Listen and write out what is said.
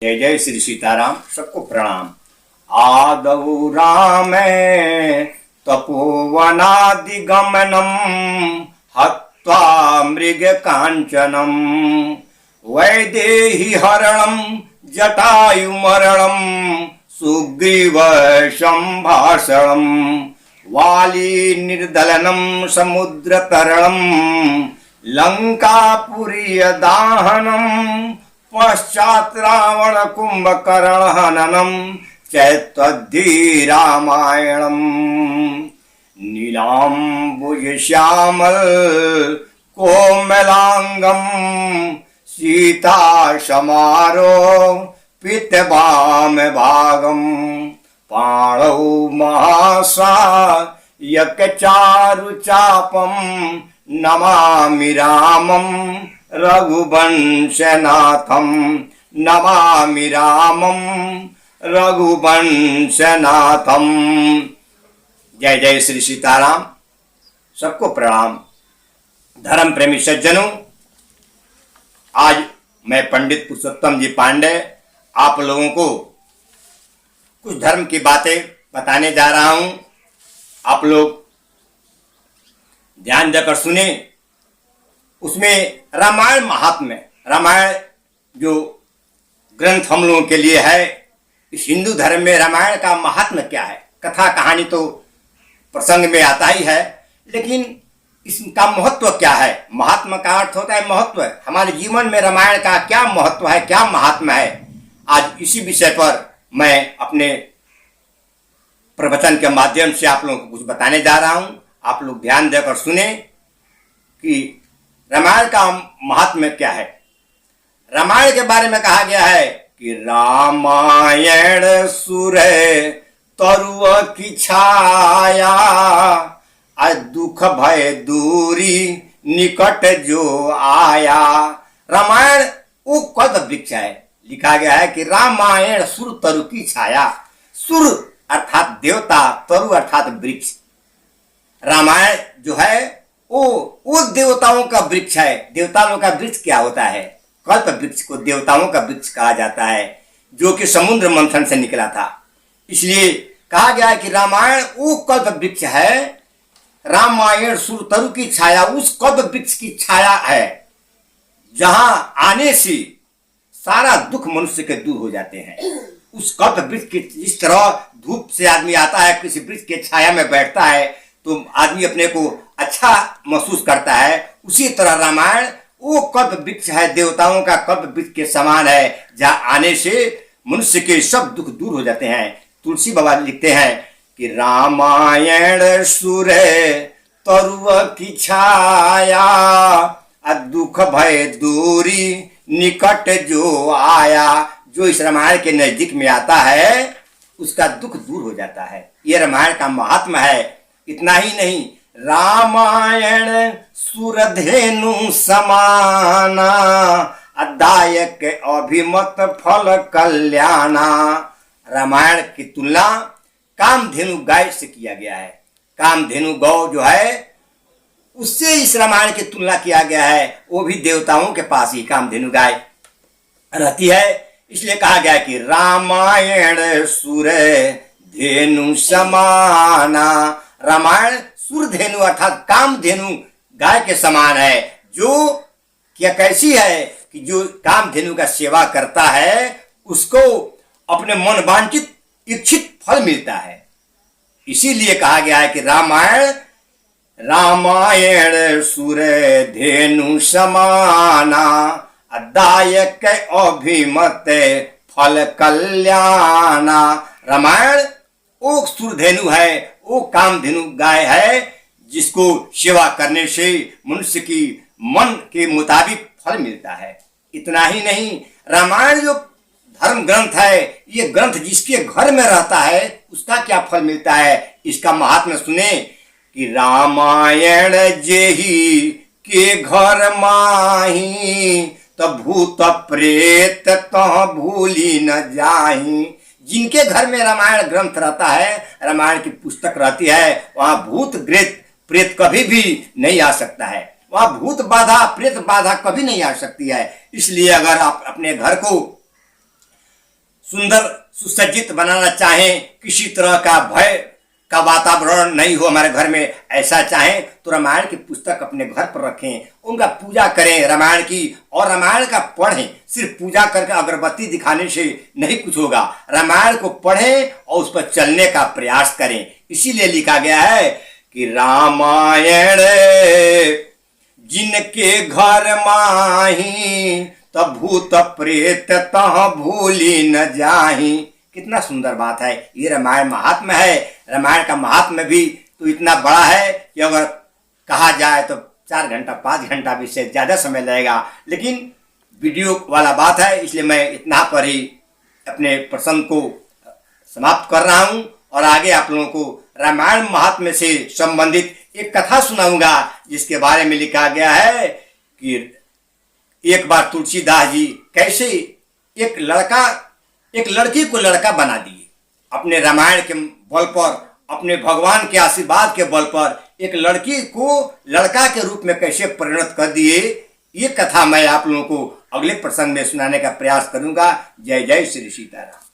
जय जय श्री सीताराम। सबको प्रणाम। आदौ राम तपोवनादिगमनम हत्वा मृग कांचनम वैदेही हरणम जटायुमरणम सुग्रीव संभाषणम वाली निर्दलनम समुद्र तरणम लंकापुरी दाहनम पश्चात रावण कुंभकर्ण हननम चैतद्धि रामायणम नीलांबुज श्यामल कोमलांगम सीता समारो पितवाम भागम पाणौ महासा यक चारु चापम नमामि रामम रघुवंशनाथम नमामि रामम रघुवंशनाथम। जय जय श्री सीताराम। सबको प्रणाम। धर्म प्रेमी सज्जनों, आज मैं पंडित पुरुषोत्तम जी पांडे आप लोगों को कुछ धर्म की बातें बताने जा रहा हूं। आप लोग ध्यान देकर सुने। उसमें रामायण महात्म्य, रामायण जो ग्रंथ हम लोगों के लिए है, इस हिंदू धर्म में रामायण का महात्म्य क्या है। कथा कहानी तो प्रसंग में आता ही है, लेकिन इसका महत्व क्या है। महात्मा का अर्थ होता है महत्व। हमारे जीवन में रामायण का क्या महत्व है, क्या महात्मा है, आज इसी विषय पर मैं अपने प्रवचन के माध्यम से आप लोगों को कुछ बताने जा रहा हूं। आप लोग ध्यान देकर सुने कि रामायण का महात्म्य क्या है। रामायण के बारे में कहा गया है कि रामायण सुर तरुव की छाया दुख भय दूरी निकट जो आया। रामायण वो कद वृक्ष है। लिखा गया है कि रामायण सुर तरु की छाया। सुर अर्थात देवता, तरु अर्थात वृक्ष। रामायण जो है वो देवताओं का वृक्ष है। देवताओं का वृक्ष क्या होता है? कल्प वृक्ष को देवताओं का वृक्ष कहा जाता है, जो कि समुद्र मंथन से निकला था। इसलिए कहा गया है कि रामायण वो कल्प वृक्ष है। रामायण सुर तरु की छाया उस कल्प वृक्ष की छाया है, जहां आने से सारा दुख मनुष्य के दूर हो जाते हैं। उस कल्प वृक्ष की जिस तरह धूप से आदमी आता है, किसी वृक्ष के छाया में बैठता है तो आदमी अपने को अच्छा महसूस करता है, उसी तरह रामायण वो कल्प वृक्ष है, देवताओं का कल्प वृक्ष के समान है, जहां आने से मनुष्य के सब दुख दूर हो जाते हैं। तुलसी बाबा लिखते हैं कि रामायण सुर तरुव की छाया दुख भय दूरी निकट जो आया। जो इस रामायण के नजदीक में आता है उसका दुख दूर हो जाता है। ये रामायण का महात्मा है। इतना ही नहीं, रामायण सुरधेनु समाना दायक अभिमत फल कल्याणा। रामायण की तुलना कामधेनु गाय से किया गया है। कामधेनु गौ जो है उससे इस रामायण की तुलना किया गया है। वो भी देवताओं के पास ही कामधेनु गाय रहती है। इसलिए कहा गया कि रामायण सुर धेनु समाना। रामायण सुरधेनु अर्थात कामधेनु गाय के समान है। जो क्या कैसी है कि जो कामधेनु का सेवा करता है उसको अपने मन वांछित इच्छित फल मिलता है। इसीलिए कहा गया है कि रामायण सुर धेनु समाना दायक अभिमत फल कल्याणा। रामायण वो सुरधेनु है, वो कामधेनु गाय है, जिसको सेवा करने से मनुष्य की मन के मुताबिक फल मिलता है। इतना ही नहीं, रामायण जो धर्म ग्रंथ है, ये ग्रंथ जिसके घर में रहता है उसका क्या फल मिलता है। इसका महात्म्य सुने कि रामायण जेहि के घर माही तो भूत प्रेत तह भूली न जाही। जिनके घर में रामायण ग्रंथ रहता है, रामायण की पुस्तक रहती है, वहां भूत प्रेत कभी भी नहीं आ सकता है। वहां भूत बाधा प्रेत बाधा कभी नहीं आ सकती है। इसलिए अगर आप अपने घर को सुंदर सुसज्जित बनाना चाहें, किसी तरह का भय का वातावरण नहीं हो हमारे घर में, ऐसा चाहें तो रामायण की पुस्तक अपने घर पर रखें, उनका पूजा करें रामायण की, और रामायण का पढ़ें। सिर्फ पूजा करके अगरबत्ती दिखाने से नहीं कुछ होगा, रामायण को पढ़ें और उस पर चलने का प्रयास करें। इसीलिए लिखा गया है कि रामायण जिनके घर माही, तब भूत प्रेत तह भूली न जाही। कितना सुंदर बात है, ये रामायण महात्मा है। रामायण का महात्मा भी तो इतना बड़ा है कि अगर कहा जाए तो 4 घंटा 5 घंटा भी से ज़्यादा समय लगेगा, लेकिन वीडियो वाला बात है, इसलिए मैं इतना पर ही अपने प्रसंग को समाप्त कर रहा हूँ और आगे आप लोगों को रामायण महात्म्य से संबंधित एक कथा सुनाऊंगा, जिसके बारे में लिखा गया है कि एक बार तुलसीदास जी कैसे एक लड़की को लड़का बना दिए। अपने रामायण के बल पर, अपने भगवान के आशीर्वाद के बल पर एक लड़की को लड़का के रूप में कैसे परिणत कर दिए, ये कथा मैं आप लोगों को अगले प्रसंग में सुनाने का प्रयास करूंगा। जय जय श्री सीताराम।